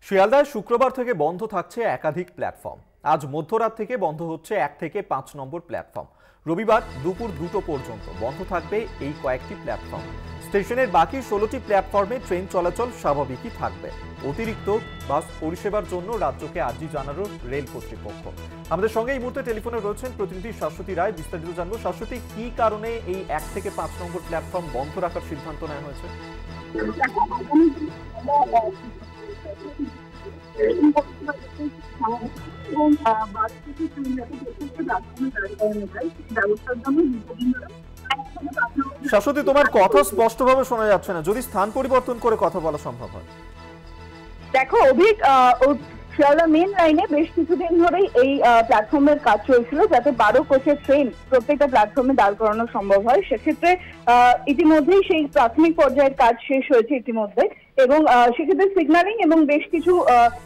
শিয়ালদায় শুক্রবার থেকে বন্ধ থাকছে একাধিক প্ল্যাটফর্ম। আজ মধ্যরাত থেকে বন্ধ হচ্ছে 1 থেকে 5 নম্বর প্ল্যাটফর্ম। রবিবার দুপুর 2টো পর্যন্ত বন্ধ থাকবে এই কয়েকটি প্ল্যাটফর্ম। স্টেশনের বাকি 16টি প্ল্যাটফর্মে ট্রেন চলাচল স্বাভাবিকই থাকবে। অতিরিক্ত বাস পরিষেবার জন্য রাজ্যকে আর্জি জানালো রেল কর্তৃপক্ষ। আমাদের সঙ্গে এই মুহূর্তে টেলিফোনে রয়েছেন প্রতিনিধি শাশ্বতী রায়। বিস্তারিত জানবো। শাশ্বতী, কি কারণে এই 1 থেকে 5 নম্বর প্ল্যাটফর্ম বন্ধ রাখার সিদ্ধান্ত নেওয়া হয়েছে? শাশ্বতী, তোমার কথা স্পষ্টভাবে শোনা যাচ্ছে না, যদি স্থান পরিবর্তন করে কথা বলা সম্ভব হয়। দেখো অভিক, শিয়ালদা মেন লাইনে বেশ কিছুদিন ধরেই এই প্ল্যাটফর্মের কাজ চলছিল, যাতে 12 কোচের ট্রেন প্রত্যেকটা প্ল্যাটফর্মে দাঁড় করানো সম্ভব হয়। সেক্ষেত্রে ইতিমধ্যেই সেই প্রাথমিক পর্যায়ের কাজ শেষ হয়েছে ইতিমধ্যে, এবং সেক্ষেত্রে সিগন্যালিং এবং বেশ কিছু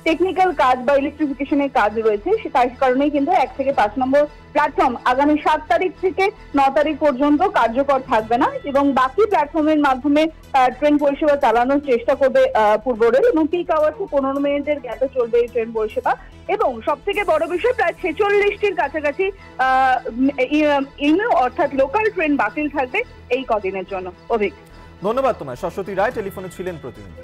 টেকনিক্যাল কাজ বা ইলেকট্রিফিকেশনের কাজ রয়েছে। তার কারণেই কিন্তু 1 থেকে 5 নম্বর প্ল্যাটফর্ম আগামী 7 তারিখ থেকে 9 তারিখ পর্যন্ত কার্যকর থাকবে না, এবং বাকি প্ল্যাটফর্মের মাধ্যমে ট্রেন পরিষেবা চালানোর চেষ্টা করবে পূর্ব রেল, এবং পিক আওয়ার্সে 15 মিনিটের গ্যাপে চলবে এই ট্রেন পরিষেবা। এবং সব থেকে বড় বিষয়, প্রায় 46টির কাছাকাছি অর্থাৎ লোকাল ট্রেন বাতিল থাকবে এই কদিনের জন্য। অভিক, ধন্যবাদ তোমায়। শাশ্বতী রায় টেলিফোনে ছিলেন প্রতিনিধি।